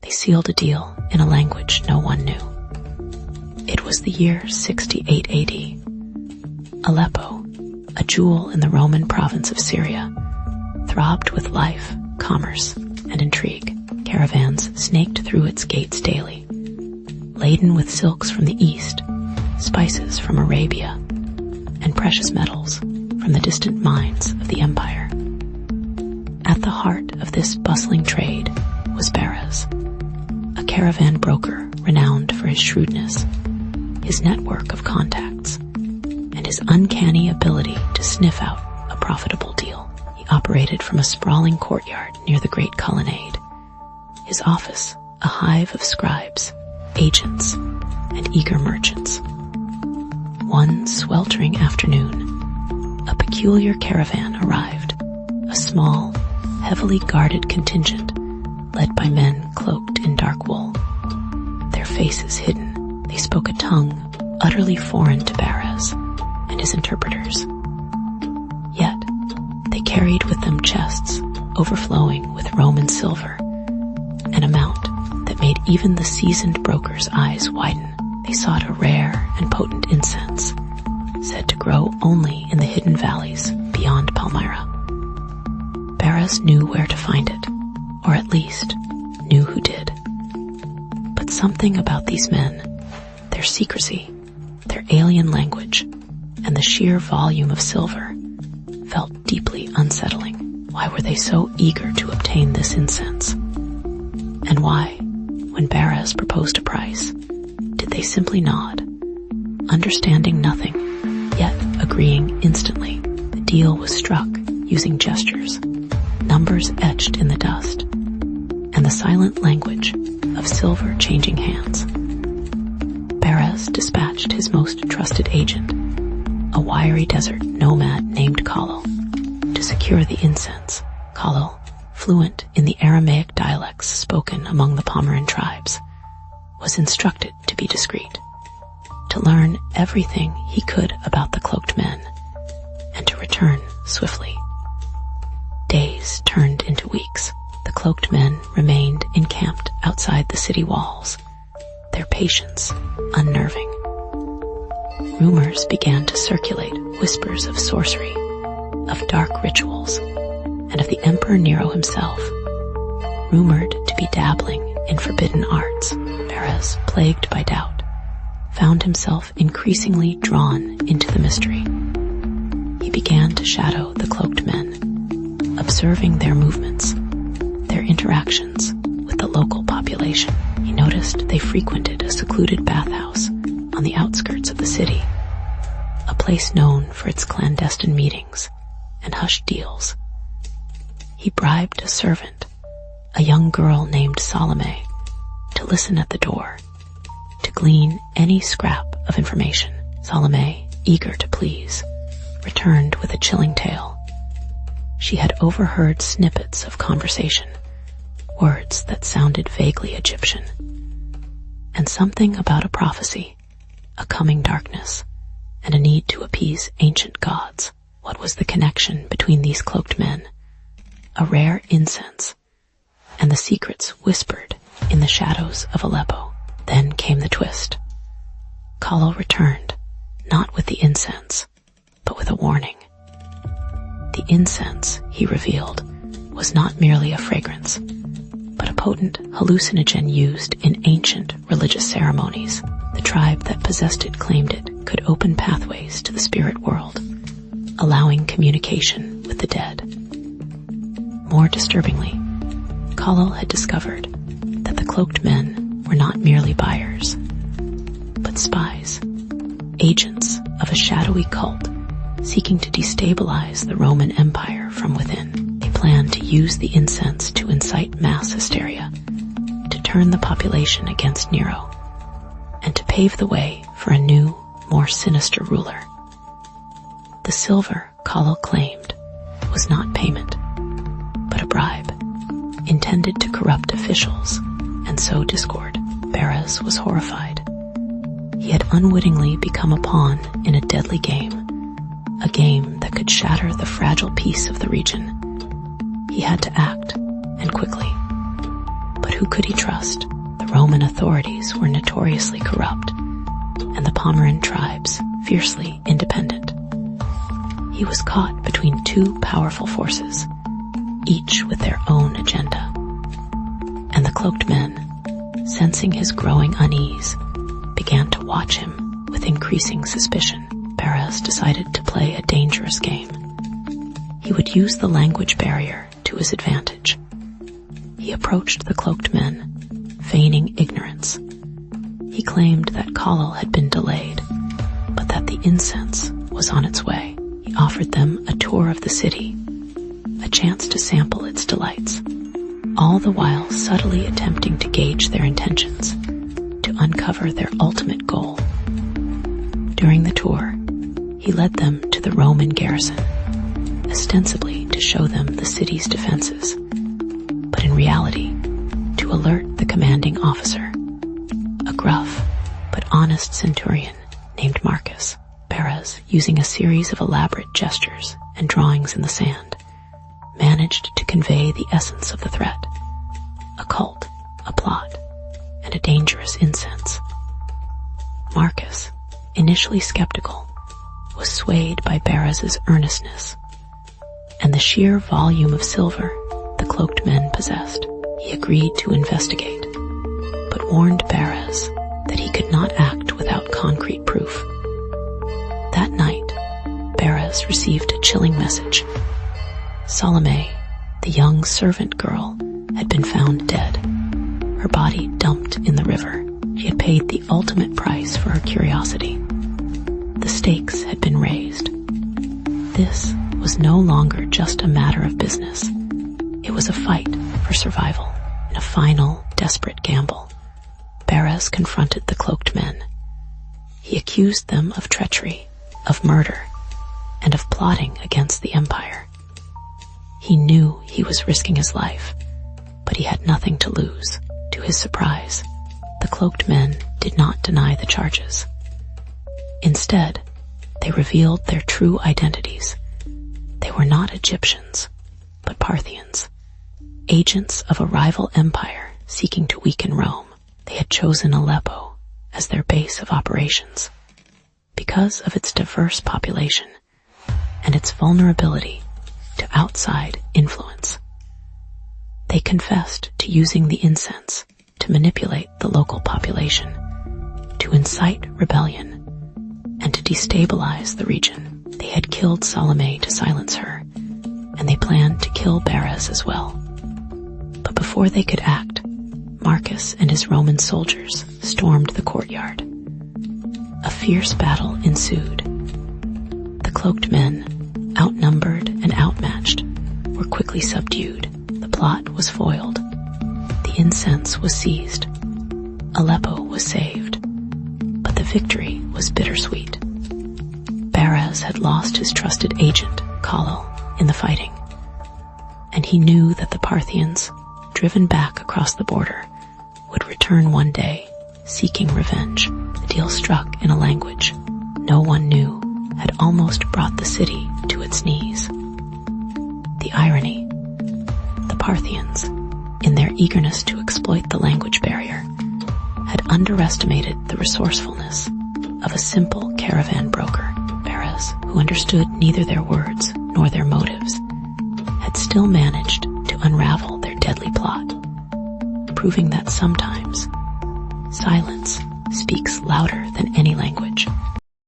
They sealed a deal in a language no one knew. It was the year 68 AD. Aleppo, a jewel in the Roman province of Syria, throbbed with life, commerce, and intrigue. Caravans snaked through its gates daily, laden with silks from the east, spices from Arabia, and precious metals from the distant mines of the empire. At the heart of this bustling trade was Beres, a caravan broker renowned for his shrewdness, his network of contacts, and his uncanny ability to sniff out a profitable deal. He operated from a sprawling courtyard near the Great Colonnade, his office a hive of scribes, agents, and eager merchants. One sweltering afternoon, a peculiar caravan arrived, a small, heavily guarded contingent led by men cloaked in dark wool. Their faces hidden, they spoke a tongue utterly foreign to Beres and his interpreters. Yet, they carried with them chests overflowing with Roman silver, an amount that made even the seasoned broker's eyes widen. They sought a rare and potent incense, said to grow only in the hidden valleys beyond Palmyra. Beres knew where to find it, or at least knew who did. But something about these men, their secrecy, their alien language, and the sheer volume of silver, felt deeply unsettling. Why were they so eager to obtain this incense? And why, when Beres proposed a price, did they simply nod, understanding nothing, yet agreeing instantly? The deal was struck using gestures, numbers etched in the dust, and the silent language of silver changing hands. Beres dispatched his most trusted agent, a wiry desert nomad named Khalil, to secure the incense. Khalil, fluent in the Aramaic dialects spoken among the Pomeran tribes, was instructed to be discreet, to learn everything he could about the cloaked men, and to return swiftly. Days turned into weeks. The cloaked men remained encamped outside the city walls, their patience unnerving. Rumors began to circulate, whispers of sorcery, of dark rituals, and of the Emperor Nero himself, rumored to be dabbling in forbidden arts. Beres, plagued by doubt, found himself increasingly drawn into the mystery. He began to shadow the cloaked men, observing their movements, their interactions with the local population. He noticed they frequented a secluded bathhouse on the outskirts of the city, a place known for its clandestine meetings and hushed deals. He bribed a servant, a young girl named Salome, to listen at the door, to glean any scrap of information. Salome, eager to please, returned with a chilling tale. She had overheard snippets of conversation, words that sounded vaguely Egyptian, and something about a prophecy, a coming darkness, and a need to appease ancient gods. What was the connection between these cloaked men? A rare incense, and the secrets whispered in the shadows of Aleppo. Then came the twist. Khalil returned, not with the incense, but with a warning. The incense, he revealed, was not merely a fragrance, but a potent hallucinogen used in ancient religious ceremonies. The tribe that possessed it claimed it could open pathways to the spirit world, allowing communication with the dead. More disturbingly, Khalil had discovered that the cloaked men were not merely buyers, but spies, agents of a shadowy cult seeking to destabilize the Roman Empire from within. They planned to use the incense to incite mass hysteria, to turn the population against Nero, and to pave the way for a new, more sinister ruler. The silver, Khalil claimed, was not payment, but a bribe, intended to corrupt officials and sow discord. Beres was horrified. He had unwittingly become a pawn in a deadly game, a game that could shatter the fragile peace of the region. He had to act, and quickly. But who could he trust? The Roman authorities were notoriously corrupt, and the Pomeran tribes fiercely independent. He was caught between two powerful forces, each with their own agenda. And the cloaked men, sensing his growing unease, began to watch him with increasing suspicion. Perez decided to play a dangerous game. He would use the language barrier to his advantage. He approached the cloaked men, feigning ignorance. He claimed that Khalil had been delayed, but that the incense was on its way. He offered them a tour of the city, a chance to sample its delights, all the while subtly attempting to gauge their intentions, to uncover their ultimate goal. During the tour, he led them to the Roman garrison, ostensibly to show them the city's defenses, but in reality, to alert the commanding officer, a gruff but honest centurion named Marcus. Perez, using a series of elaborate gestures and drawings in the sand, managed to convey the essence of the threat: a cult, a plot, and a dangerous incense. Marcus, initially skeptical, was swayed by Perez's earnestness and the sheer volume of silver the cloaked men possessed. He agreed to investigate, but warned Perez that he could not act without concrete proof. That night, Perez received a chilling message. Salome, the young servant girl, had been found dead, her body dumped in the river. She had paid the ultimate price for her curiosity. The stakes had been raised. This was no longer just a matter of business. It was a fight for survival. In a final, desperate gamble, Perez confronted the cloaked men. He accused them of treachery, of murder, and of plotting against the empire. He knew he was risking his life, but he had nothing to lose. To his surprise, the cloaked men did not deny the charges. Instead, they revealed their true identities. They were not Egyptians, but Parthians, agents of a rival empire seeking to weaken Rome. They had chosen Aleppo as their base of operations because of its diverse population and its vulnerability to outside influence. They confessed to using the incense to manipulate the local population, to incite rebellion, and to destabilize the region. They had killed Salome to silence her, and they planned to kill Perez as well. But before they could act, Marcus and his Roman soldiers stormed the courtyard. A fierce battle ensued. The cloaked men, outnumbered and outmatched, were quickly subdued. The plot was foiled. The incense was seized. Aleppo was saved. But the victory was bittersweet. Perez had lost his trusted agent, Khalil, in the fighting, and he knew that the Parthians, driven back across the border, would return one day, seeking revenge. The deal struck in a language no one knew had almost brought the city to its knees. The irony: the Parthians, in their eagerness to exploit the language barrier, had underestimated the resourcefulness of a simple caravan broker. Perez, who understood neither their words nor their motives, had still managed to unravel their deadly plot, proving that sometimes silence speaks louder than